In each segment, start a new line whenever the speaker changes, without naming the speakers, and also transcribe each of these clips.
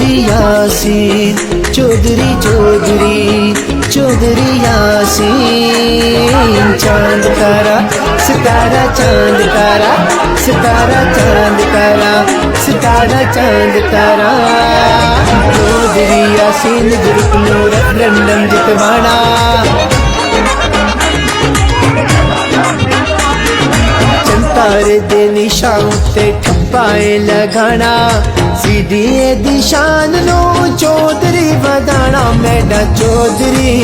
चौधरी यासीन, चौधरी चौधरी चौधरी यासीन। चांद तारा सितारा, चांद तारा सितारा, चांद तारा सितारा, चांद तारा। चौधरी यासीन ग्रुप नो रेफरेंडम जितवाना। तारे दे निशान ते ठप्पाए लगाना। सीधीए दिशान नो चौधरी वधाना। मैडा चौधरी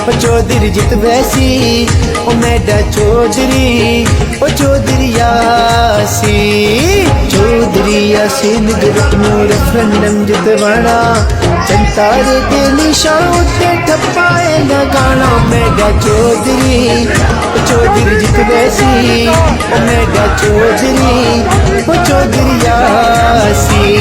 ओ चौधरी जित वैसी ओ मैडा चौधरी ओ चौधरी यासीन। चौधरी यासीन ग्रुप नो रेफरेंडम जितवाना। तारे दे निशान ते ठप्पाए लगाना। मैडा चौधरी ओ चौधरी जित वैसी ओ मैडा चौधरी ओ चौधरी यासीन।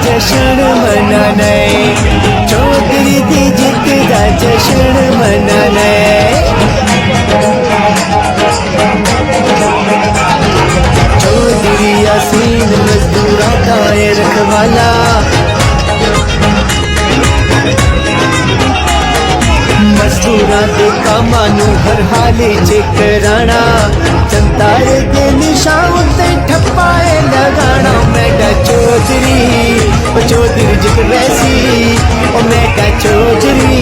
जश्न मनाना है, चौधरी दी जीत का जश्न मनाना है। चौधरी यासीन मजदूरा का रखवाला। मजदूरा दे कामानू हर हाले चेक कराना। जनतारे दे निशान ते ठप्पाए लगाना। मैडा चौधरी ओ चौधरी जित वैसी ओ मैडा चौधरी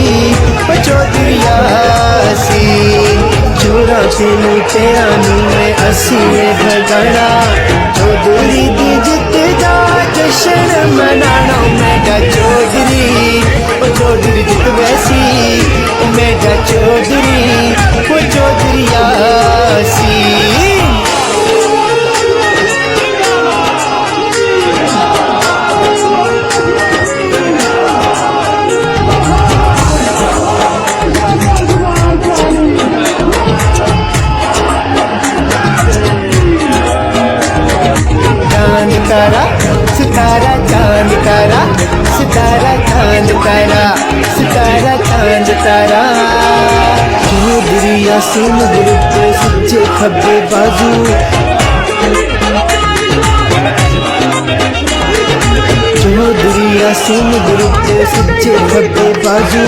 ओ चौधरी यासीन। चोरा से लुटेरा नू मैं असीए भगाना। चौधरी दी जित दा जश्न मनाना। मैडा चौधरी ओ चौधरी जित वैसी ओ मैडा चौधरी ओ चौधरी यासीन। तारा सितारा, चांद तारा सितारा, चांद तारा सितारा, चांद तारा। चौधरी यासीन ग्रुप के सच्चे खब्बे बाजू। चौधरी यासीन ग्रुप के सच्चे खब्बे बाजू।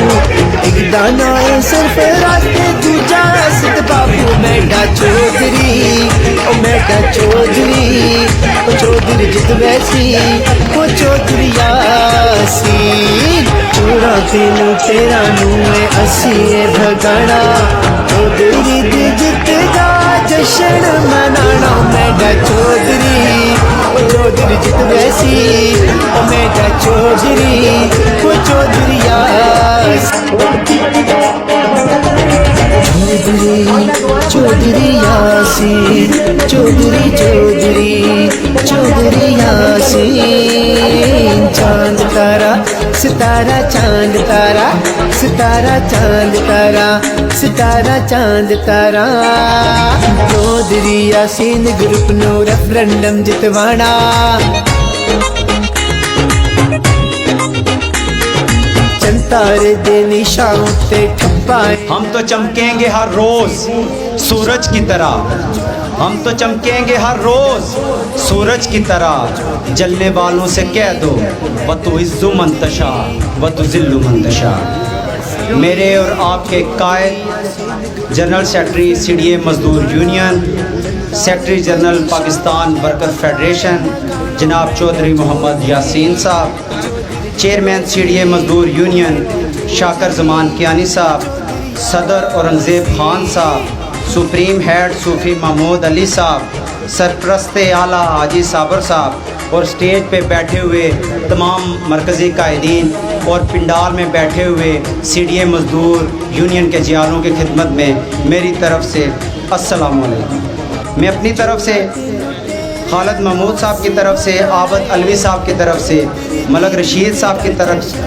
एक दाना है सिर्फ रास्ते दूजा सिद्ध बाबू। मैडा चौधरी ओ मैडा चौधरी ओ चौधरी जित वैसी ओ चौधरी यासीन। चोरा से लुटेरा नू मैं असीए भगाना। चौधरी दी जित का जश्न मनाना। मैडा चौधरी ओ चौधरी जित वैसी ओ मैडा चौधरी ओ चौधरी यासीन। चौधरी यासीन, चौधरी चौधरी चौधरी यासीन। चांद तारा सितारा, चांद तारा सितारा, चांद तारा सितारा, चांद तारा। चौधरी यासीन ग्रुप नो रेफरेंडम जितवाना। तारे दे निशान ते ठप्पाए।
हम तो चमकेंगे हर रोज सूरज की तरह। हम तो चमकेंगे हर रोज सूरज की तरह। जलने वालों से कह दो व तो इज्जु मंतशा व तो जिल्लु मंतशा। मेरे और आपके कायद जनरल सेक्रेटरी सीडीए मजदूर union, secretary general Pakistan worker federation जनाब चौधरी मोहम्मद यासीन साहब, चेयरमैन सीडीए मजदूर यूनियन शाकर जमान कियानी साहब, सदर औरंगज़ेब खान साहब, सुप्रीम हेड सूफी महमूद अली साहब, सरप्रस्त आला हाजी साबर साहब और स्टेज पे बैठे हुए तमाम मरकज़ी कायदीन और पिंडाल में बैठे हुए सीडीए मजदूर यूनियन के जियारों की खिदमत में मेरी तरफ़ से अस्सलाम वालेकुम। मैं अपनी तरफ़ से खालिद महमूद साहब की तरफ से, आबद अलवी साहब की तरफ से मलक रशीद साहब की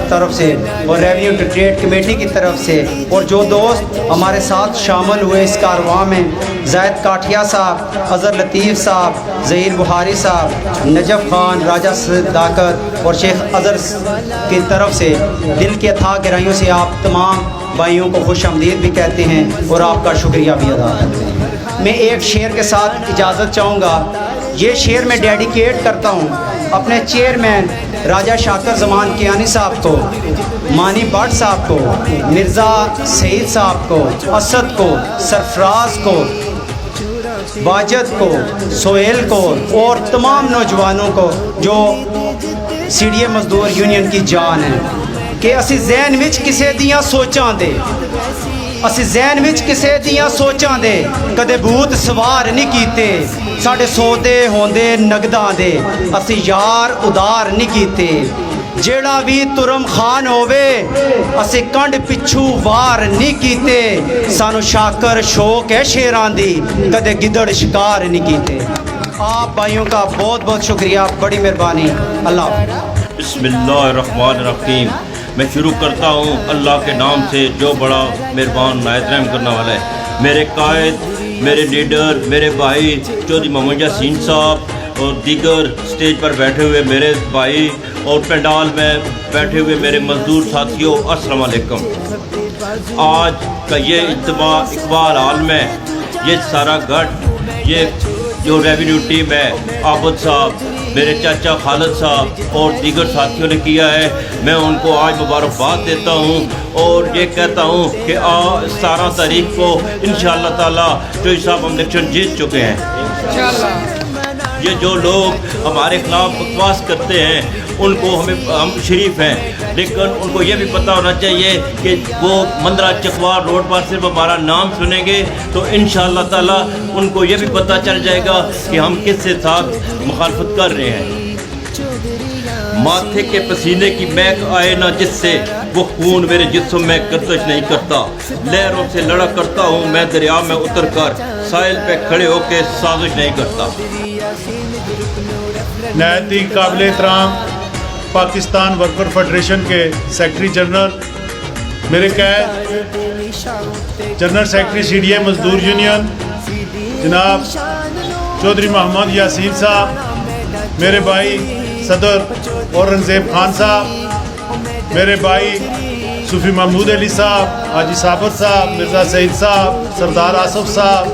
तरफ से और रेवेन्यू ट्रेड कमेटी की तरफ से, और जो दोस्त हमारे साथ शामिल हुए इस कारवां में, ज़ैद काठिया साहब, अज़हर लतीफ़ साहब, ज़हीर बुहारी साहब, नजफ़ खान, राजा सदाकत और शेख अज़हर की तरफ से दिल के अथाह गहराइयों से आप तमाम भाइयों को खुश आमदीद भी कहते हैं और आपका शुक्रिया भी अदा करते हैं। मैं एक शेर के साथ इजाज़त चाहूँगा। ये शेर मैं डेडिकेट करता हूँ अपने चेयरमैन राजा शाकर ज़मान कियानी साहब को, मानी भट्ट साहब को, मिर्ज़ा सईद साहब को, असद को, सरफराज को, वाजद को, सोहेल को और तमाम नौजवानों को जो CDA मजदूर यूनियन की जान है कि असी जहन विच किसे दियां सोचां दे, असी जहन विच किसे दियां सोचां दे कदे भूत सवार नहीं कीते, साढ़े सौदे होंदे नगदां दे असी यार उदार नहीं कीते, जेड़ा भी तुरम खान होवे असी कंड पिछू वार नहीं कीते, सानू शाकर शौक है शेरां दी कदे गिदड़ शिकार नहीं कीते। आप भाइयों का बहुत बहुत शुक्रिया, बड़ी मेहरबानी। अल्लाह।
बिस्मिल्लाहिर्रहमानिर्रहीम। मैं शुरू करता हूँ अल्लाह के नाम से जो बड़ा मेहरबान नायत रहम करने वाला है। मेरे कायद, मेरे लीडर, मेरे भाई चौधरी मोहम्मद यासीन साहब और दीगर स्टेज पर बैठे हुए मेरे भाई और पंडाल में बैठे हुए मेरे मजदूर साथियों, अस्सलाम वालेकुम। आज का ये इज्तिमा इकबाल हाल में ये सारा गढ़, ये जो रेवेन्यू टीम है, आबद साहब, मेरे चाचा खालिद साहब और दीगर साथियों ने किया है, मैं उनको आज मुबारकबाद देता हूँ और ये कहता हूँ कि 17 तारीख को इंशाअल्लाह ताला चौधरी साहब हम इलेक्शन जीत चुके हैं। ये जो लोग हमारे खिलाफ बकवास करते हैं उनको हम शरीफ हैं, लेकिन उनको ये भी पता होना चाहिए कि वो मंदरा चकवार रोड पर सिर्फ हमारा नाम सुनेंगे तो इंशाअल्लाह ताला उनको ये भी पता चल जाएगा कि हम किसके साथ मुखालफत कर रहे हैं। माथे के पसीने की महक आए ना जिससे वो खून मेरे जिस्म में गर्दिश नहीं करता, लहरों से लड़ा करता हूँ मैं दरिया में उतर कर, साहिल पे खड़े होकर साजिश नहीं करता।
नहायत ही काबिल एहतराम पाकिस्तान वर्कर फेडरेशन के सेक्रेटरी जनरल, मेरे कैद जनरल सेक्रेटरी CDA मजदूर यूनियन जनाब चौधरी मोहम्मद यासीन साहब, मेरे भाई सदर औरंगज़ेब खान साहब, मेरे भाई सूफी महमूद अली साहब, हाजी साबर साहब, मिर्ज़ा सईद साहब, सरदार आसफ साहब,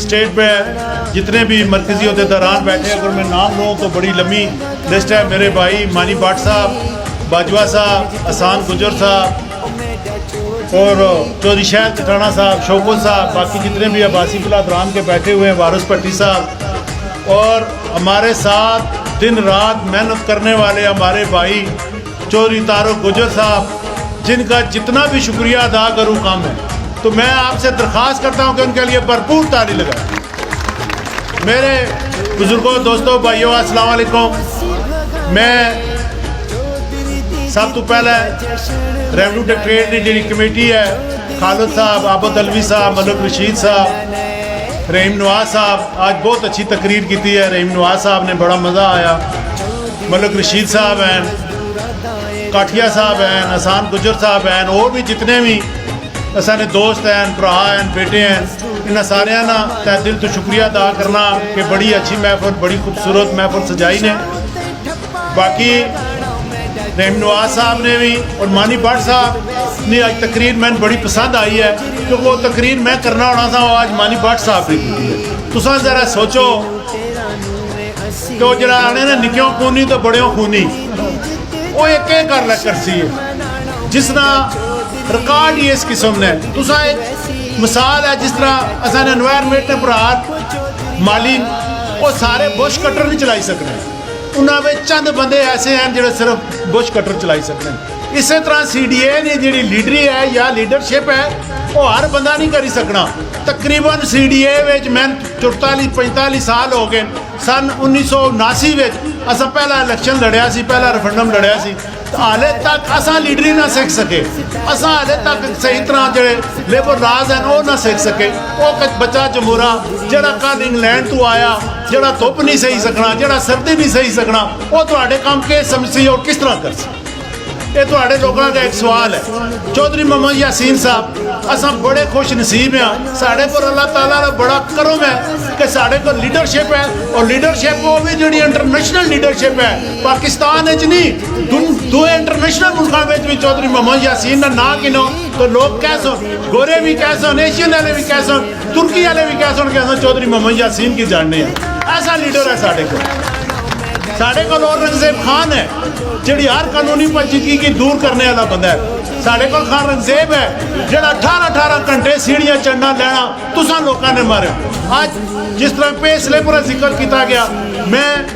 स्टेट में जितने भी मरकज़ी अहदेदारान बैठे, अगर मैं नाम लूँ तो बड़ी लंबी लिस्ट है। मेरे भाई मानी भट्ट साहब, बाजवा साहब, हसान गुजर साहब और चौधरी शहर चटाना साहब, शौकत साहब, बाकी जितने भी अब्बासी बिलादरान के बैठे हुए हैं, वारिस भट्टी साहब और हमारे साथ दिन रात मेहनत करने वाले हमारे भाई चौधरी तारुक गुजर साहब, जिनका जितना भी शुक्रिया अदा करूँ कम है। तो मैं आपसे दरख्वास्त करता हूँ कि उनके लिए भरपूर ताली लगाएं। मेरे बुजुर्गों, दोस्तों, भाइयों, अस्सलाम वालेकुम। मैं सब तो पहले रेवेन्यू ट्रेड की जी कमेटी है, खालिद साहब, आबद अलवी साहब, मलक रशीद साहब, रहीम नवाज साहब, आज बहुत अच्छी तकरीर की है। रहीम नवाज साहब ने बड़ा मज़ा आया। मलक रशीद साहब हैं, काठिया साहब हैं, हसान गुजर साहब हैं और भी जितने भी असाने दोस्त हैं, भरा हैं, बेटे हैं, इन सारे ना तह दिल तो शुक्रिया अदा करना कि बड़ी अच्छी महफिल, बड़ी खूबसूरत महफिल सजाई ने। बाकी रहीम नवाज साहब ने भी और मानी भट्ट साहब ने आज तकरीर मैंने बड़ी पसंद आई है, क्योंकि वो तकरीर मैं करना होना था, वो आज मानी भट्ट साहब ने की है। तुसा जरा सोचो कि जरा आने ना निक्यों खूनी तो बड़ियों खूनी, वो एक कर लै करसी है जिसना रिकॉर्ड ही इस किस्म ने। तुसा एक मिसाल है जिस तरह असन एनवायरनमेंट ने भरा माली वो सारे बुश कटर नहीं चलाई सकते, उन्होंने चंद बंदे ऐसे हैं जो सिर्फ बुश कटर चलाई सकते हैं। इस तरह CDA ने जी लीडरी है या लीडरशिप है वो हर बंदा नहीं करी सकना। तकरीबन CDA में मैं 44-45 साल हो गए। सन 1979 में असा पहला इलेक्शन लड़िया सी, पहला रेफरेंडम लड़िया सी। हाले तक असा लीडरी ना सीख सके, असा हाले तक सही तरह जो लेबर राज हैं वो ना सीख सके। वो बच्चा जमूरा जरा कल इंग्लैंड तो आया, जरा धुप नहीं सही सकना, जरा सर्दी नहीं सही सकना, वो थोड़े काम के समझी और किस तरह कर सी। ये थोड़े लोगों का एक सवाल है। चौधरी मोहम्मद यासीन साहब असा बड़े खुश नसीब हाँ, साढ़े को अल्लाह ताला का बड़ा करम है कि साढ़े को लीडरशिप है, और लीडरशिप वो भी जी इंटरनेशनल लीडरशिप है। पाकिस्तान नहीं दो इंटरनेशनल मुल्कों में भी चौधरी मोहम्मद यासीन का ना गिनो तो लोग कह सो, गोरे भी कह सो, एशियन वाले भी कह सो, तुर्की वाले भी कह सो चौधरी मोहम्मद यासीन की जानने हैं। ऐसा लीडर है साढ़े को। साढ़े को औरंगजेब खान है जी हर कानूनी पेचीदगी की दूर करने वाला बंदा है। साढ़े को खान रंगजेब है जो 18-18 घंटे सीढ़ियाँ चढ़ना लैना तुसा लोगों ने मारे। आज जिस तरह पे स्लिप का जिक्र किया गया, मैं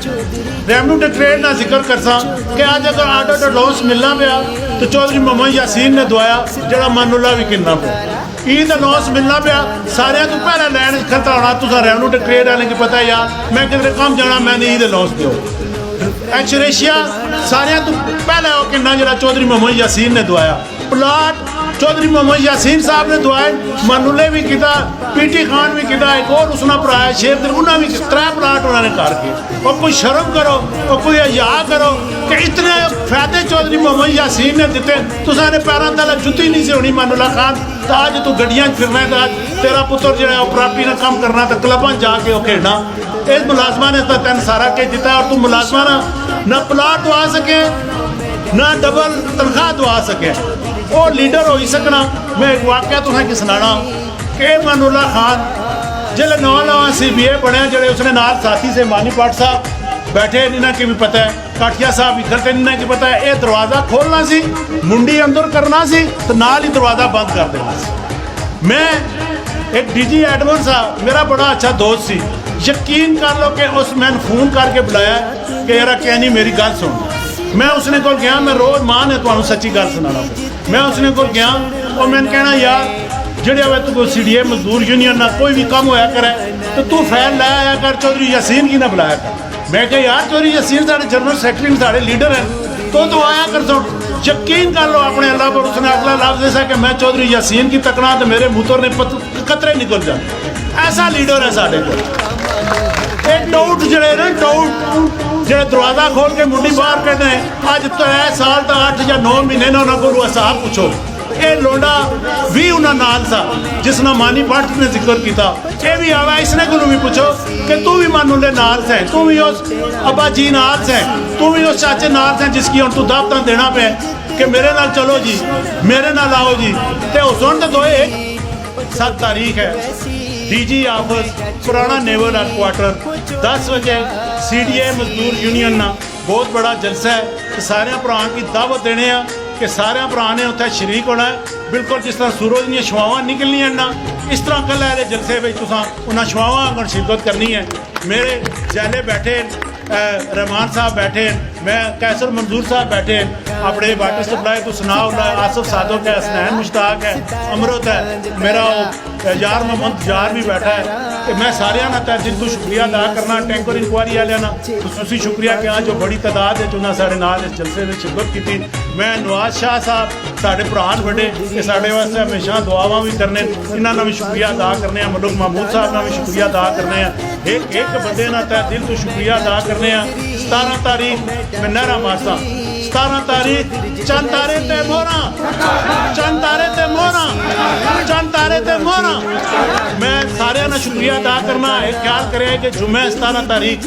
रेवन्यू डिक्लेरेट का जिक्र करसा कि आज अगर आर्डर लॉस मिलना पाया तो चौधरी मोहम्मद यासीन ने दवाया जरा मानुल्ला भी कितना पाया। ईद लॉस मिलना पाया सारे तो पहले लैन खतरा होना, तुसा रेवन्यू डिक्लेरेट वाले की पता यार मैं किधर काम जाना, मैंने ईद लॉस दो एक्सरेशिया सारे तो पहले वो किन्ना जरा चौधरी मोहम्मद यासीन ने दवाया। प्लाट चौधरी मोहम्मद यासीन साहब ने दवाए, मानुले भी किया, पीटी खान भी किया, एक और उसना भरा शेर उन्हें भी 3 प्लाट उन्होंने करके। और कोई शर्म करो और कोई हया करो कि इतने फायदे चौधरी मोहम्मद यासीन ने दिते, तुसाने पैरों तले जुत्ती नहीं सी होनी मानुल्ला खान, तो आज तू गड्डियां फिरना है, तो आज तेरा पुत्र जो प्रॉपर्टी ने काम करना तो क्लबा जाके वो खेलना। इस मुलाजमा ने तो तेन सारा के दिता और तू मुलाजमा ना प्लाट दवा सके ना डबल तनख्वाह दवा सके, वो लीडर हो ही सकना। मैं एक वाक्य तुसें सुनाना कि मानुल्ला खान जिले नवा CBA बनया जड़े उसने नाल साथी से मानी पाट साहब बैठे, इन्हें की भी पता है, काठिया साहब इधर थे, इन्हें की पता है, ये दरवाज़ा खोलना सी, मुंडी अंदर करना सी तो नाल ही दरवाज़ा बंद कर देना सी। मैं एक DG एडमन साहब मेरा बड़ा अच्छा दोस्त सी, यकीन कर लो कि उस मैंने फ़ोन करके बुलाया कि यार कहनी मेरी गल सुन। मैं उसने को गया, मैं रोज़ मां ने तुहानू सच्ची गल सुनाना, मैं उसने को गया और मैंने कहना यार जेड़े वे तू CDA मजदूर यूनियन ना कोई भी काम होया करे तो तू फैल लाया आया कर, चौधरी यासीन की ना बुलाया कर। मैं क्या यार चौधरी यासीन साढ़े जनरल सेक्रेटरी साढ़े लीडर हैं तो आया कर सो। यकीन कर लो अपने अल्लाह पर, उसने अगला लफ्ज़ ऐसा कि मैं चौधरी यासीन की तकना तो मेरे मुँह ने कतरे निकल जाते। ऐसा लीडर है साढ़े को। एक डाउट जड़े ना डाउट जो दरवाज़ा खोल के मुंडी बाहर करने अज 3 साल तो 8 या 9 महीने ना उन्होंने हिसाब पूछो। ये लोंडा भी उन्होंने नाल सा जिसने मानी पाठ ने जिक्र किया, ये भी आवा इसने को भी पूछो कि तू भी मानुले नाल से, तू भी उस अब्बा जी नाल से, तू भी उस चाचे नाल से जिसकी हम तू दावत देना पे कि मेरे नाल चलो जी, मेरे नाल आओ जी। तो सुन तो दो 7 तारीख है, DG ऑफिस पुराना नेवल हेडक्वार्टर 10 बजे CDA मजदूर यूनियन ना बहुत बड़ा जलसा है। तो सारे भरा की दावत देने कि सारे भरा ने उत्थे शरीक होना है। बिल्कुल जिस तरह सूरज दी छुआवां निकलनियां ना, इस तरह कल आए जलसे में तुसां उन्हें छुआवां अगर शिरकत करनी है। मेरे जैले बैठे रहमान साहब बैठे, मैं कैसर मंजूर साहब बैठे, अपने वाटर सप्लाई तो सुनाओ आसफ सादक है, हसनैन मुश्ताक है, अमृत है, मेरा यार मोहम्मद जार भी बैठा है। तो मैं सारे ना तय दिल तो शुक्रिया अदा करना टैंकर इंक्वायरी वाले ना खसूसी शुक्रिया कि आज जो बड़ी तादाद है उन्हें साढ़े नाल इस जलसे में शिरकत की। मैं नवाज शाह साहब साढ़े भरान बड़े कि साढ़े वास्ते हमेशा दुआवां भी करने, इन्होंने भी शुक्रिया अदा करने, मलूक महमूद साहब ने भी शुक्रिया अदा करने, एक बंदे ना तय दिल तो शुक्रिया अदा करने। 17 तारीख मैं नहरा मारसा, 17 तारीख चंद तारे ते मोहरा, चंद तारे ते मोहरा, चंद तारे ते मोहरा। मैं सारे ना शुक्रिया अदा करना, एक ख्याल करे कि जुम्मे 17 तारीख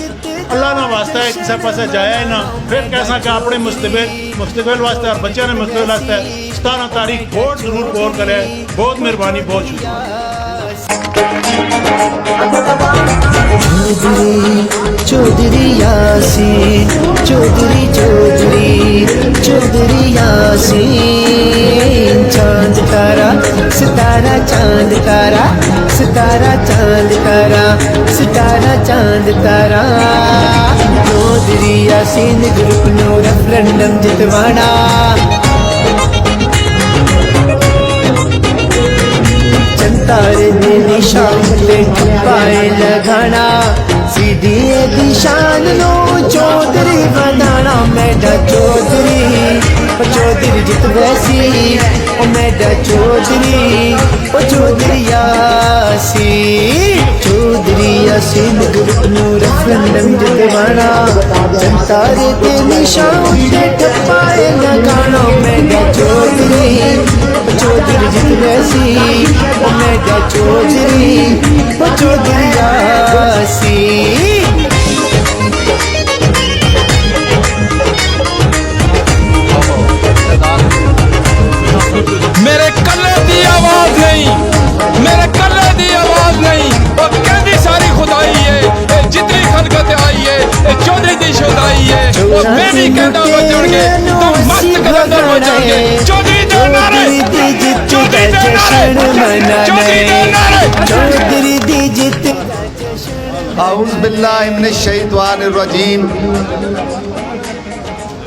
अल्लाह ना वास्ता है किसी पास जाया ही ना, फिर कैसा कि अपने मुस्तकबिल वास्ते और बच्चों ने मुस्तकबिल वास्ते 17 तारीख वोट जरूर गौर करे। बहुत मेहरबानी, बहुत शुक्रिया।
चौधरी यासीन, चौधरी चौधरी चौधरी यासीन। चांद तारा सितारा, चांद तारा सितारा, चांद तारा सितारा, चांद तारा। चौधरी यासीन ग्रुप नो रेफरेंडम जितवाना, तारे दे निशान ते पाए लगाना, CDA दी शान नो चौधरी बनाना। मेरा चौधरी चौधरी जित वैसी ओ मेरा चौधरी ओ चौधरी यासीन ग्रुप नू रेफरेंडम जितवाना जनता दे निशान ते ठप्पाए लगाना मेरा चौधरी ओ चौधरी जित वैसी ओ मेरा चौधरी ओ चौधरी यासीन।
मेरे कल्ले दी आवाज नहीं, मेरे कल्ले दी आवाज नहीं, और कहती सारी खुदाई है, ये जितनी खलकत आई है, ये चौधरी दी शुदाई है, और मैं भी कहता बचणगे तो मस्त कलंदर बचणगे। चौधरी दे नारे, चौधरी दे नारे, चौधरी दे नारे,
चौधरी दी जित।
आऊज़ बिल्लाहि मिनश शैतानिर रजीम,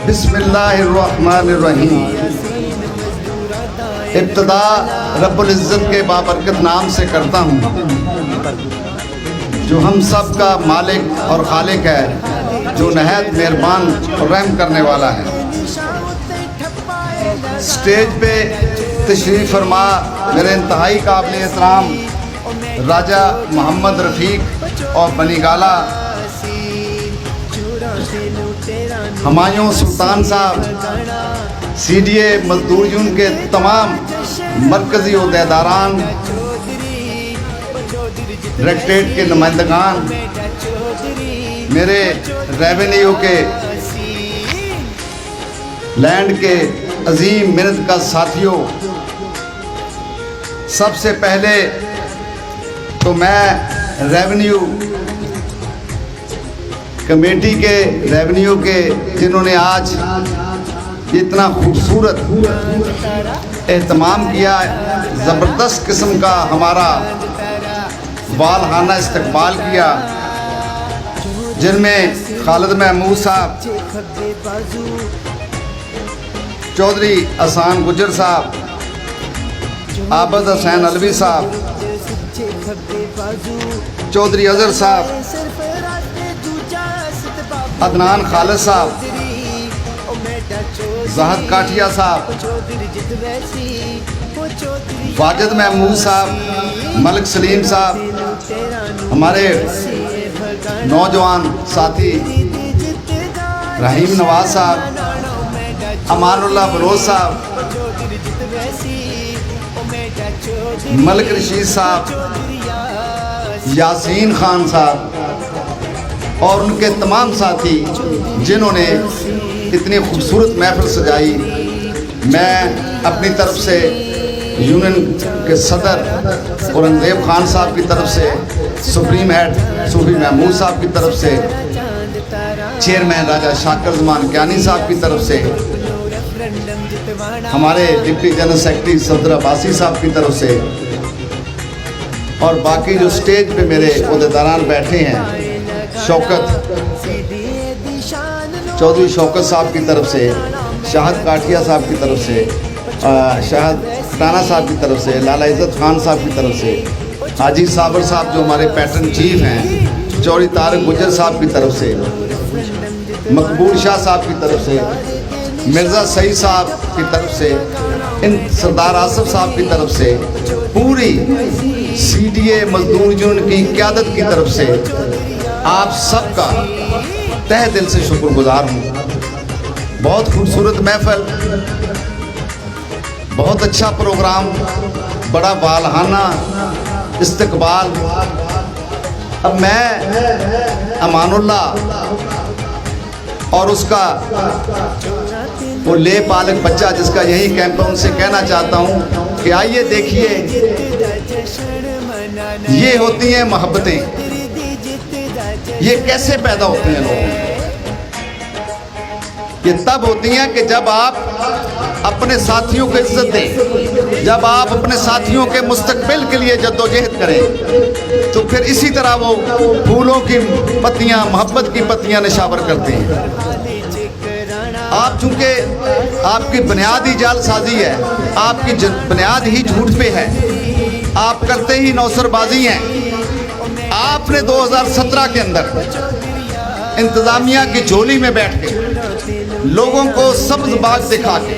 बिस्मिल्लाहिर रहमानिर रहीम। इब्तदा रब्बुल इज़्ज़त के बाबरकत नाम से करता हूँ, जो हम सब का मालिक और खालिक है, जो नहायत मेहरबान और रहम करने वाला है। स्टेज पे तशरीफ़ फरमा मेरे इंतहाई काबिल एहतराम राजा मोहम्मद रफ़ीक और बनीगाला हुमायूं सुल्तान साहब, CDA मजदूर यूनियन के तमाम मरकज़ी ओहदेदारान, डायरेक्टरेट के नुमाइंदगान, मेरे रेवेन्यू के लैंड के अजीम मेहनत का साथियों, सबसे पहले तो मैं रेवेन्यू कमेटी के रेवेन्यू के जिन्होंने आज इतना खूबसूरत एहतमाम किया, ज़बरदस्त किस्म का हमारा वालहाना इस्तकबाल किया, जिनमें खालिद महमूद साहब, चौधरी अहसान गुजर साहब, आबद हुसैन अलवी साहब, चौधरी अजहर साहब, अदनान खालिद साहब, ज़ाहद काठिया साहब, वाजिद महमूद साहब, मलिक सलीम साहब, हमारे नौजवान साथी रहीम नवाज साहब, अमानुल्लाह बलोच साहब, मलिक रशीद साहब, यासीन खान साहब और उनके तमाम साथी जिन्होंने इतनी खूबसूरत महफिल सजाई। मैं अपनी तरफ से यूनियन के सदर औरंगजेब खान साहब की तरफ से, सुप्रीम हेड सूफी महमूद साहब की तरफ से, चेयरमैन राजा शाकिर ज़मान कियानी साहब की तरफ से, हमारे deputy general secretary Safdar Abbasi साहब की तरफ से, और बाकी जो स्टेज पे मेरे ओहदेदारान बैठे हैं, शौकत चौधरी शौकत साहब की तरफ से, शाहद काठिया साहब की तरफ से, शाहद टाना साहब की तरफ से, लाला इज़्ज़त खान साहब की तरफ से, हाजी साबर साहब जो हमारे पैटर्न चीफ हैं, चौधरी तारिक गुजर साहब की तरफ से, मकबूल शाह साहब की तरफ से, मिर्ज़ा सईद साहब की तरफ से, इन सरदार आसफ साहब की तरफ से, पूरी CDA मजदूर यूनियन की क़यादत की तरफ से आप सबका तहे दिल से शुक्रगुजार हूँ। बहुत खूबसूरत महफिल, बहुत अच्छा प्रोग्राम, बड़ा वालहाना इस्तकबाल। अब मैं अमानुल्लाह और उसका वो ले पालक बच्चा जिसका यही कैंप है, उनसे कहना चाहता हूँ कि आइए देखिए, ये होती हैं मोहब्बतें, ये कैसे पैदा होती हैं लोगों में। ये तब होती हैं कि जब आप अपने साथियों को इज्जत दें, जब आप अपने साथियों के मुस्तकबिल के लिए जद्दोजहद करें, तो फिर इसी तरह वो फूलों की पत्तियां, मोहब्बत की पत्तियां निशावर करते हैं। आप चूंकि आपकी बुनियादी जालसाजी है, आपकी बुनियाद ही झूठ पे है, आप करते ही नौसरबाजी हैं। आपने 2017 के अंदर इंतज़ामिया की झोली में बैठ के लोगों को सब्ज बाग दिखा के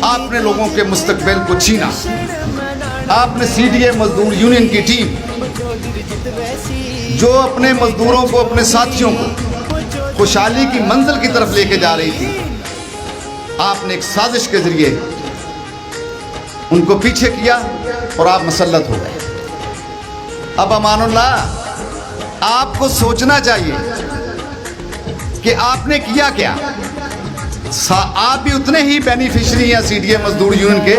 आपने लोगों के मुस्तकबिल को छीना। आपने सीडीए मजदूर यूनियन की टीम जो अपने मजदूरों को, अपने साथियों को खुशहाली की मंजिल की तरफ लेके जा रही थी, आपने एक साजिश के जरिए उनको पीछे किया और आप मसल्लत हो गए। अब अमानुल्लाह, आपको सोचना चाहिए कि आपने किया क्या। आप भी उतने ही बेनिफिशरी हैं सीडीए मजदूर यूनियन के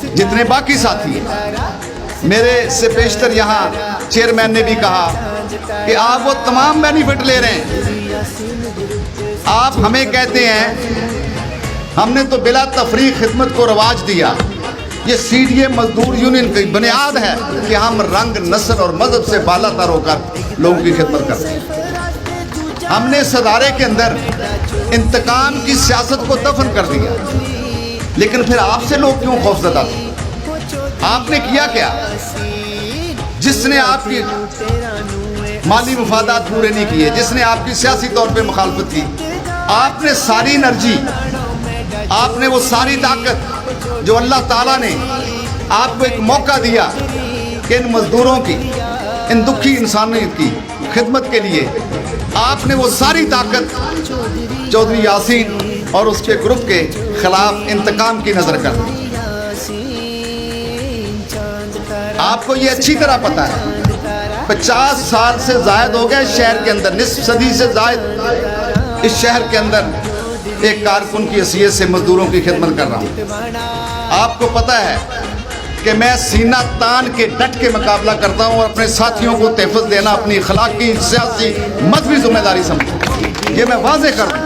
जितने बाकी साथी हैं। मेरे से पेशतर यहाँ चेयरमैन ने भी कहा कि आप वो तमाम बेनिफिट ले रहे हैं। आप हमें कहते हैं हमने तो बिला तफरीक खिदमत को रवाज दिया। ये सीडीए मजदूर यूनियन की बुनियाद है कि हम रंग, नस्ल और मजहब से बालातर होकर लोगों की खिदमत करते हैं। हमने इस अदारे के अंदर इंतकाम की सियासत को दफन कर दिया, लेकिन फिर आपसे लोग क्यों खौफजदा थे? आपने किया क्या? जिसने आपकी माली मुफादात पूरे नहीं किए, जिसने आपकी सियासी तौर पे मुखालफत की, आपने सारी एनर्जी, आपने वो सारी ताकत जो अल्लाह ताला ने आपको एक मौका दिया कि इन मजदूरों की, इन दुखी इंसानियत की खिदमत के लिए, आपने वो सारी ताकत चौधरी यासीन और उसके ग्रुप के खिलाफ इंतकाम की नजर कर दी। आपको ये अच्छी तरह पता है 50 साल से जायद हो गए शहर के अंदर, निस्फ सदी से जायद इस शहर के अंदर एक कारकुन की हैसियत से मजदूरों की खिदमत कर रहा हूँ। आपको पता है कि मैं सीना तान के डट के मुकाबला करता हूँ और अपने साथियों को तहफ़्फ़ुज़ देना अपनी अखलाकी, सियासी, मजहबी जिम्मेदारी समझता हूँ। ये मैं वाज़ेह कर दूँ।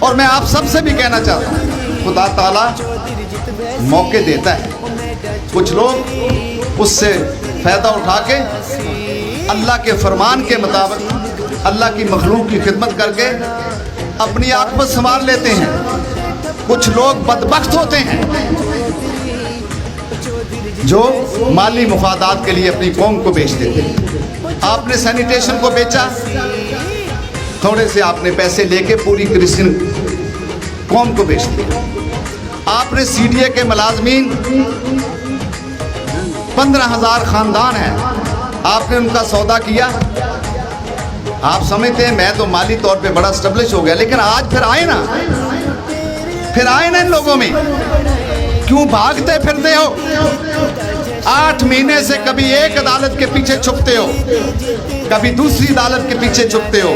और मैं आप सबसे भी कहना चाहता हूँ, खुदा ताला मौके देता है, कुछ लोग उससे फ़ायदा उठा के अल्लाह के फरमान के मुताबिक अल्लाह की मखलूक की खिदमत करके अपनी आक़िबत संभाल लेते हैं। कुछ लोग बदबख्त होते हैं जो माली मुफादात के लिए अपनी कौम को बेच देते हैं। आपने सैनिटेशन को बेचा, थोड़े से आपने पैसे लेके पूरी क्रिश्चियन कौम को बेच दिया। आपने सीडीए के मुलाजमीन 15,000 ख़ानदान हैं, आपने उनका सौदा किया। आप समझते हैं मैं तो माली तौर पे बड़ा स्टेब्लिश हो गया, लेकिन आज फिर आए ना इन लोगों में, क्यों भागते फिरते हो? 8 महीने से कभी एक अदालत के पीछे छुपते हो, कभी दूसरी अदालत के पीछे छुपते हो,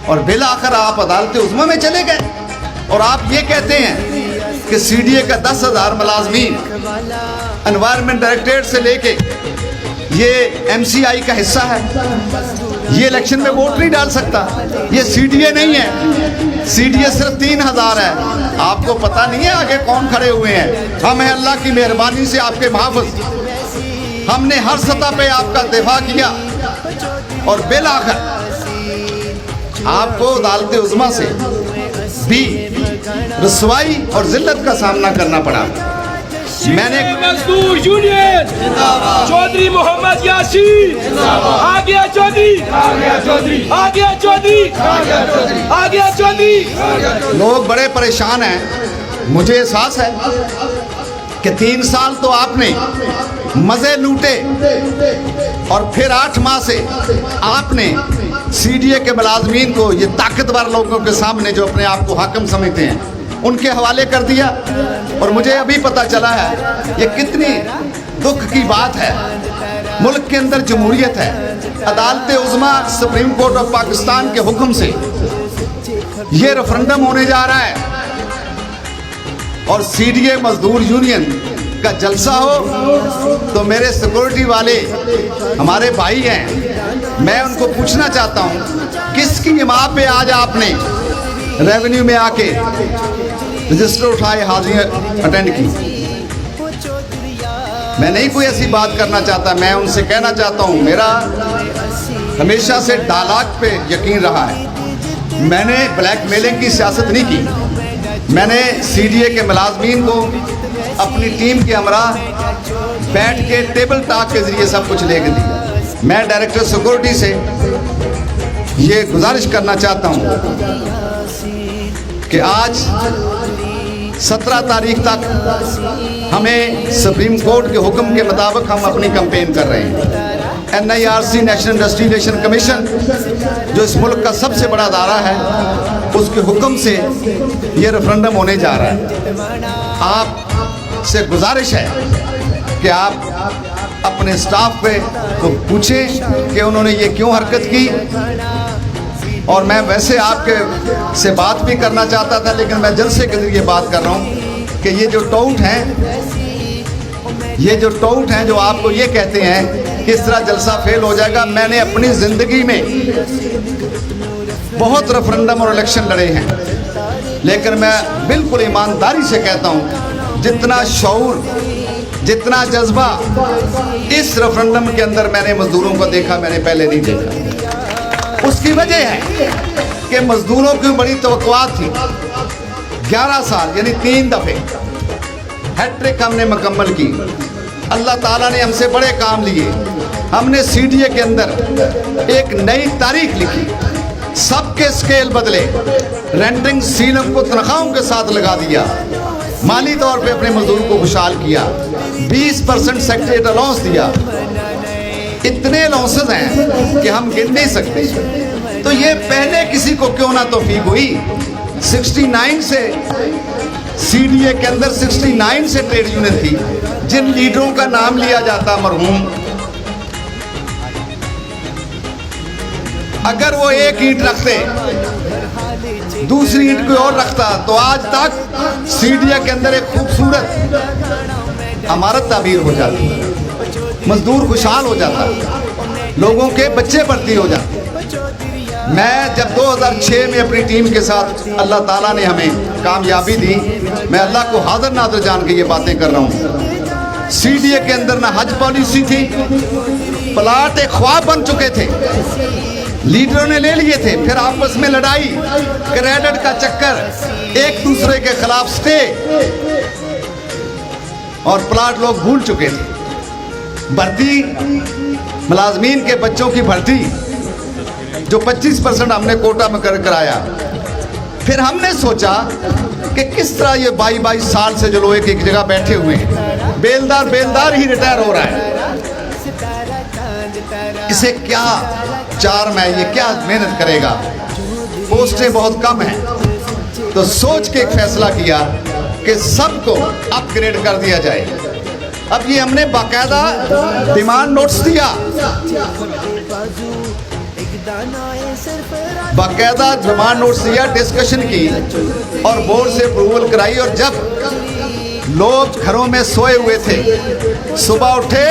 और बिल आखिर आप अदालत उज़्मा में चले गए। और आप ये कहते हैं कि सीडीए का 10,000 मुलाजमीन एनवायरनमेंट डायरेक्टरेट से लेके ये एमसीआई का हिस्सा है, ये इलेक्शन में वोट नहीं डाल सकता। ये सीडीए नहीं है, सीडीए सिर्फ 3,000 है। आपको पता नहीं है आगे कौन खड़े हुए हैं। हम हैं अल्लाह की मेहरबानी से आपके महफूज। हमने हर सतह पे आपका दिफा किया और बिल आखिर आपको अदालत उज़्मा से भी रसवाई और जिल्लत का सामना करना पड़ा। मैंने
मजदूर यूनियन चौधरी मोहम्मद यासीन आ गया, चौधरी आ गया, चौधरी आ गया, चौधरी आ गया, चौधरी।
लोग बड़े परेशान हैं। मुझे एहसास है कि 3 साल तो आपने मजे लूटे और फिर 8 माह से आपने सीडीए के मुलाजमीन को, ये ताकतवर लोगों के सामने जो अपने आप को हाकिम समझते हैं, उनके हवाले कर दिया। और मुझे अभी पता चला है ये कितनी दुख की बात है। मुल्क के अंदर जमहूरियत है, अदालत उज़्मा सुप्रीम कोर्ट ऑफ पाकिस्तान के हुक्म से ये रेफरेंडम होने जा रहा है और सीडीए मजदूर यूनियन का जलसा हो तो मेरे सिक्योरिटी वाले हमारे भाई हैं, मैं उनको पूछना चाहता हूँ किसकी इमाम पे आज आपने रेवेन्यू में आके रजिस्टर उठाए, हाजिरी अटेंड की। मैं नहीं कोई ऐसी बात करना चाहता, मैं उनसे कहना चाहता हूँ मेरा हमेशा से डालाक पे यकीन रहा है। मैंने ब्लैकमेलिंग की सियासत नहीं की। मैंने सीडीए के मुलाजमीन को अपनी टीम के हमरा बैठ के टेबल टॉक के जरिए सब कुछ लेके दिया। मैं डायरेक्टर सिक्योरिटी से ये गुजारिश करना चाहता हूँ कि आज 17 तारीख तक हमें सुप्रीम कोर्ट के हुक्म के मुताबिक हम अपनी कैंपेन कर रहे हैं। NIRC national industry relation commission जो इस मुल्क का सबसे बड़ा अदारा है, उसके हुक्म से ये रेफरेंडम होने जा रहा है। आप से गुजारिश है कि आप अपने स्टाफ पे को पूछें कि उन्होंने ये क्यों हरकत की। और मैं वैसे आपके से बात भी करना चाहता था, लेकिन मैं जलसे के जरिए बात कर रहा हूँ कि ये जो टाउट हैं जो आपको ये कहते हैं कि इस तरह जलसा फेल हो जाएगा। मैंने अपनी ज़िंदगी में बहुत रेफरेंडम और इलेक्शन लड़े हैं, लेकिन मैं बिल्कुल ईमानदारी से कहता हूँ जितना शऊर, जितना जज्बा इस रेफरेंडम के अंदर मैंने मजदूरों को देखा, मैंने पहले नहीं देखा। उसकी वजह है कि मजदूरों की बड़ी तवक्कुआत थी। 11 साल यानी 3 दफ़े हैट्रिक हमने मुकम्मल की। अल्लाह ताला ने हमसे बड़े काम लिए। हमने CDA के अंदर एक नई तारीख लिखी, सबके स्केल बदले, रेंटिंग सीलिंग को तनख्वाहों के साथ लगा दिया, माली तौर पे अपने मजदूर को खुशहाल किया, 20% सेक्रेट अलाउंस दिया। इतने अलाउंसेस हैं कि हम गिन नहीं सकते। तो ये पहले किसी को क्यों ना तौफीक हुई। 69 से CDA के अंदर 69 से ट्रेड यूनियन थी, जिन लीडरों का नाम लिया जाता मरहूम, अगर वो एक ईंट रखते, दूसरी ईंट कोई और रखता, तो आज तक CDA के अंदर एक खूबसूरत इमारत ताबीर हो जाती, मजदूर खुशहाल हो जाता, लोगों के बच्चे भर्ती हो जाते। मैं जब 2006 में अपनी टीम के साथ अल्लाह ताला ने हमें कामयाबी दी, मैं अल्लाह को हाजिर नाज़िर जान के ये बातें कर रहा हूँ। CDA के अंदर ना हज पॉलिसी थी, प्लाट एक ख्वाब बन चुके थे, लीडरों ने ले लिए थे, फिर आपस में लड़ाई, क्रेडिट का चक्कर, एक दूसरे के खिलाफ स्टे, और प्लाट लोग भूल चुके थे। भर्ती, मुलाजमीन के बच्चों की भर्ती जो 25% हमने कोटा में कराया। फिर हमने सोचा कि किस तरह ये 22 साल से जो लोग एक जगह बैठे हुए हैं, बेलदार ही रिटायर हो रहा है, इसे क्या 4 मई ये क्या मेहनत करेगा, पोस्टें बहुत कम हैं। तो सोच के एक फैसला किया कि सबको अपग्रेड कर दिया जाए। अब ये हमने बाकायदा डिमांड नोट्स दिया, बाकायदा डिमांड नोट्स दिया, डिस्कशन की और बोर्ड से अप्रूवल कराई। और जब लोग घरों में सोए हुए थे, सुबह उठे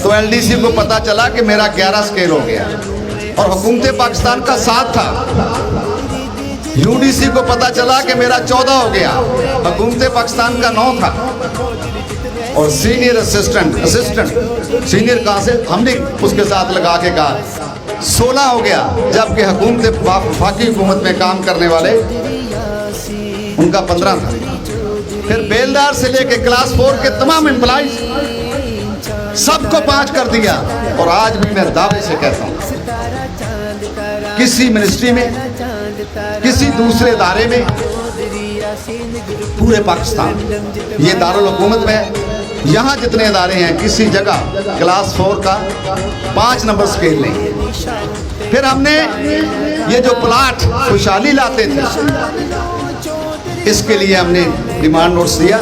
तो LDC को पता चला कि मेरा 11 स्केल हो गया, और हुकूमत पाकिस्तान का 7 था। UDC को पता चला कि मेरा 14 हो गया, हुकूमत पाकिस्तान का 9 था। और सीनियर असिस्टेंट सीनियर कहाँ से, हमने उसके साथ लगा के कहा 16 हो गया, जबकि हुकूमत वफाकी हुकूमत में काम करने वाले उनका 15 था। फिर बेलदार से लेके क्लास 4 के तमाम एम्प्लॉइज सबको 5 कर दिया। और आज भी मैं दावे से कहता हूँ, किसी मिनिस्ट्री में, किसी दूसरे इदारे में, पूरे पाकिस्तान ये दारुल हुकूमत में यहाँ जितने इदारे हैं, किसी जगह क्लास 4 का 5 नंबर स्केल नहीं। फिर हमने ये जो प्लाट खुशहाली लाते थे, इसके लिए हमने डिमांड नोट्स दिया।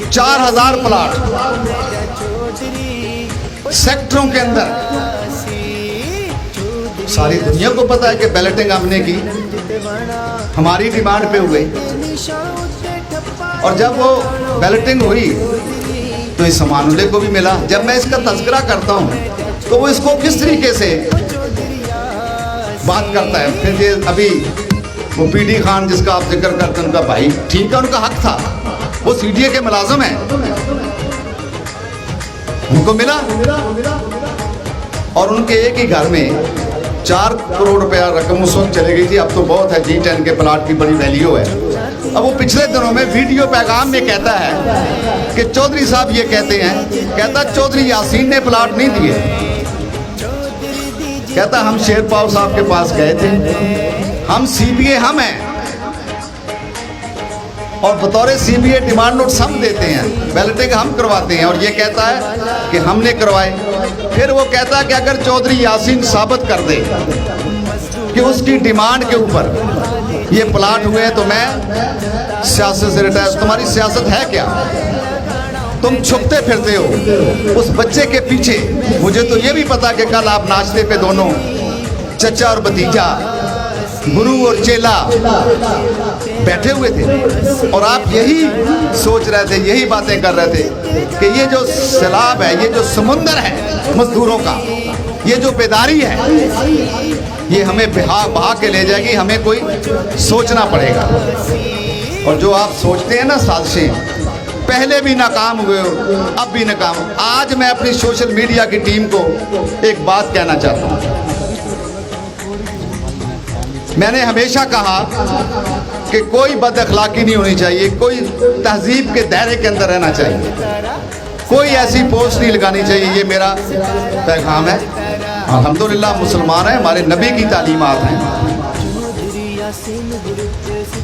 4000 प्लाट सेक्टरों के अंदर, सारी दुनिया को पता है कि बैलेटिंग हमने की, हमारी डिमांड पे हुए। और जब वो बैलेटिंग हुई तो इस समानुल्ले को भी मिला। जब मैं इसका तज़किरा करता हूँ तो वो इसको किस तरीके से बात करता है। फिर ये अभी वो PD खान जिसका आप जिक्र करते हैं, उनका भाई, ठीक है, उनका हक था, वो CDA के मुलाजिम हैं, उनको मिला। और उनके एक ही घर में 4 करोड़ रुपया रकम उस वक्त चली गई थी। अब तो बहुत है, G10 के प्लाट की बड़ी वैल्यू है। अब वो पिछले दिनों में वीडियो पैगाम में कहता है कि चौधरी साहब ये कहते हैं, कहता चौधरी यासीन ने प्लाट नहीं दिए। कहता हम शेरपाल साहब के पास गए थे, हम सीबीए हम हैं और बतौर सीबीए डिमांड नोट हम देते हैं, बैलेटिंग हम करवाते हैं, और ये कहता है कि हमने करवाए। फिर वो कहता है कि अगर चौधरी यासीन साबित कर दे कि उसकी डिमांड के ऊपर ये प्लाट हुए हैं तो मैं सियासत से रिटायर। तुम्हारी सियासत है क्या? तुम छुपते फिरते हो उस बच्चे के पीछे। मुझे तो ये भी पता कि कल आप नाश्ते पे दोनों चचा और भतीजा, गुरु और चेला बैठे हुए थे और आप यही सोच रहे थे, यही बातें कर रहे थे कि ये जो सैलाब है, ये जो समुंदर है मजदूरों का, ये जो बेदारी है, ये हमें बहा के ले जाएगी। हमें कोई सोचना पड़ेगा। और जो आप सोचते हैं ना साजिशें, पहले भी नाकाम हुए हो, अब भी नाकाम। आज मैं अपनी सोशल मीडिया की टीम को एक बात कहना चाहता हूँ। मैंने हमेशा कहा कि कोई बदअखलाकी नहीं होनी चाहिए, कोई तहजीब के दायरे के अंदर रहना चाहिए, कोई ऐसी पोस्ट नहीं लगानी चाहिए। ये मेरा पैगाम है। अल्हम्दुलिल्लाह मुसलमान है, हमारे नबी की तालीमात हैं।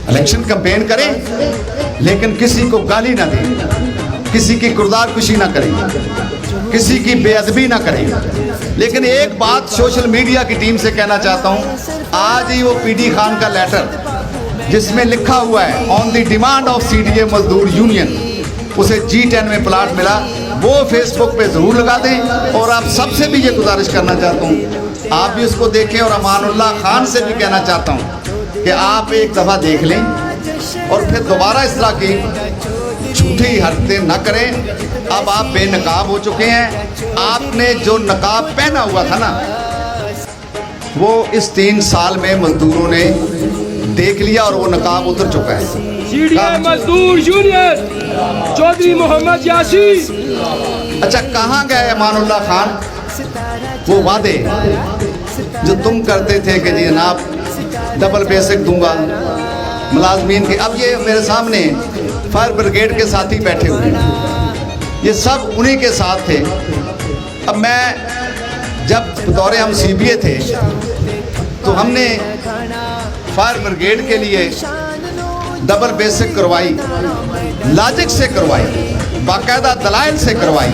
इलेक्शन कैंपेन करें लेकिन किसी को गाली ना दें, किसी की किरदार कुशी ना करें, किसी की बेअदबी ना करें। लेकिन एक बात सोशल मीडिया की टीम से कहना चाहता हूँ, आज ही वो पीडी खान का लेटर जिसमें लिखा हुआ है on the demand of CDA मजदूर यूनियन, उसे G10 में प्लाट मिला, वो फेसबुक पे ज़रूर लगा दें। और आप सबसे भी ये गुजारिश करना चाहता हूँ, आप भी उसको देखें। और अमानुल्लाह खान से भी कहना चाहता हूँ कि आप एक दफ़ा देख लें और फिर दोबारा इस तरह की झूठी हरकतें न करें। अब आप बेनकाब हो चुके हैं। आपने जो नकाब पहना हुआ था ना, वो इस 3 साल में मजदूरों ने देख लिया और वो नकाब उतर चुका है।
सीडीए मजदूर यूनियन चौधरी मोहम्मद यासीन।
अच्छा, कहाँ गए अमानुल्लाह खान? वो वादे जो तुम करते थे कि जी जनाब डबल बेसिक दूंगा मुलाजमीन के, अब ये मेरे सामने फायर ब्रिगेड के साथी बैठे हुए हैं, ये सब उन्हीं के साथ थे। अब मैं जब दौरे हम सीबीए थे तो हमने फायर ब्रिगेड के लिए डबल बेसिक करवाई, लॉजिक से करवाई, बाकायदा दलाइल से करवाई।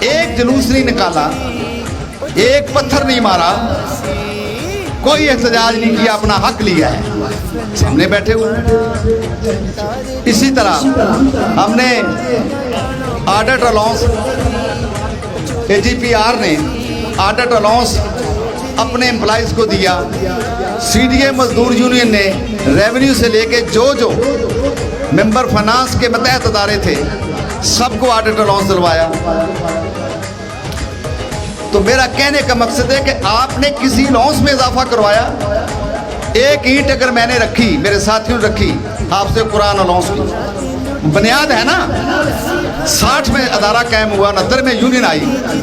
एक जुलूस नहीं निकाला, एक पत्थर नहीं मारा, कोई एहतजाज नहीं किया, अपना हक लिया है, सामने बैठे हुए। इसी तरह हमने ऑडिट अलाउंस, AGPR ने ऑडिट अलाउंस अपने एम्प्लॉइज को दिया। सीडीए मजदूर यूनियन ने रेवेन्यू से लेके जो मेंबर फाइनेंस के मतहत अदारे थे सबको ऑडिट अलाउंस दिलवाया। तो मेरा कहने का मकसद है कि आपने किसी अलाउंस में इजाफा करवाया। एक ईंट अगर मैंने रखी, मेरे साथियों ने रखी, आपसे कुरान अलाउंस की बुनियाद है ना। 60 में अदारा कायम हुआ, 69 में यूनियन आई,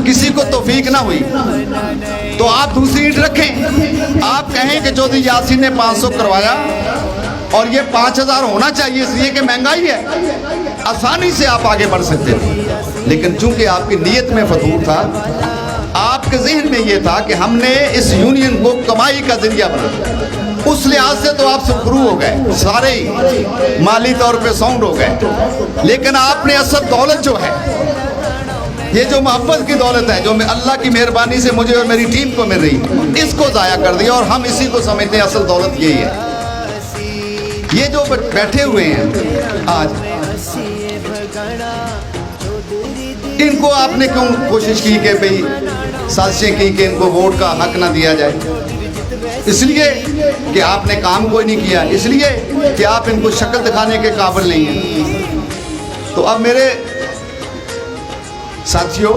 किसी को तौफीक ना हुई तो आप दूसरी ईंट रखें। आप कहें कि चौधरी यासीन ने 500 करवाया और ये 5000 होना चाहिए इसलिए कि महंगाई है, आसानी से आप आगे बढ़ सकते थे। लेकिन चूंकि आपकी नीयत में फतूर था, आपके जहन में ये था कि हमने इस यूनियन को कमाई का जरिया बनाया, उस लिहाज से तो आप सुखरू हो गए, सारे ही माली तौर पे साउंड हो गए। लेकिन आपने असल दौलत जो है, ये जो मोहब्बत की दौलत है, जो अल्लाह की मेहरबानी से मुझे और मेरी टीम को मिल रही, इसको ज़ाया कर दिया। और हम इसी को समझते हैं असल दौलत यही है। ये जो बैठे हुए हैं आज, इनको आपने क्यों कोशिश की कि भाई साजिशें की कि इनको वोट का हक ना दिया जाए? इसलिए कि आपने काम कोई नहीं किया, इसलिए कि आप इनको शक्ल दिखाने के काबिल नहीं हैं। तो अब मेरे साथियों,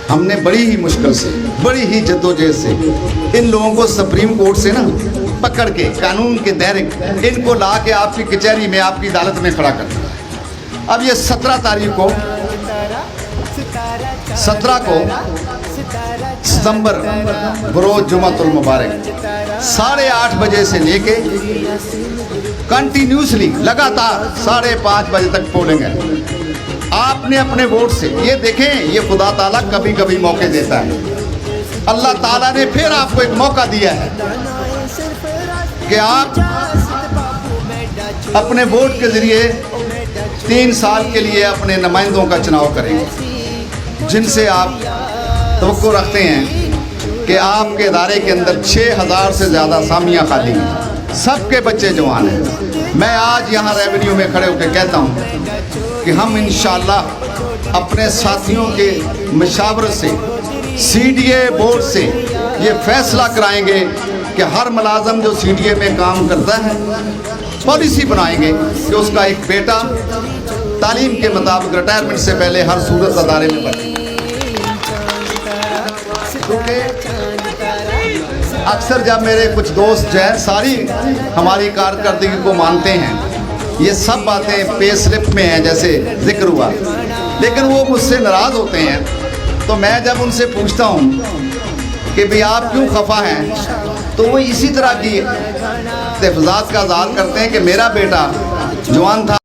हमने बड़ी ही मुश्किल से, बड़ी ही जद्दोजहद से इन लोगों को सुप्रीम कोर्ट से ना पकड़ के कानून के दायरे इनको ला के आपकी कचहरी में, आपकी अदालत में खड़ा कर दिया। अब ये 17 तारीख को, 17 को सितंबर बरोज जुमातुल मुबारक 8:30 बजे से लेके कंटिन्यूसली लगातार 5:30 बजे तक पोलिंग है। आपने अपने वोट से, ये देखें, ये खुदा ताला कभी कभी मौके देता है, अल्लाह ताला ने फिर आपको एक मौका दिया है कि आप अपने वोट के ज़रिए 3 साल के लिए अपने नुमाइंदों का चुनाव करेंगे, जिनसे आप तवक्को रखते हैं कि आपके इदारे के अंदर 6000 से ज़्यादा असामियाँ खाली हैं, सबके बच्चे जवान हैं। मैं आज यहाँ रेवेन्यू में खड़े होकर कहता हूँ कि हम इंशाअल्लाह अपने साथियों के मशावरत से CDA बोर्ड से ये फैसला कराएंगे कि हर मुलाजम जो CDA में काम करता है, पॉलिसी बनाएंगे कि उसका एक बेटा तालीम के मुताबिक रिटायरमेंट से पहले हर सूरत अदारे में पढ़े। क्योंकि अक्सर जब मेरे कुछ दोस्त जो है सारी हमारी कारकर्दगी को मानते हैं, ये सब बातें पे स्लिप में हैं जैसे जिक्र हुआ, लेकिन वो मुझसे नाराज़ होते हैं। तो मैं जब उनसे पूछता हूँ कि भाई आप क्यों खफा हैं, तो वो इसी तरह की तहफ़्ज़ात का इज़हार करते हैं कि मेरा बेटा जवान था।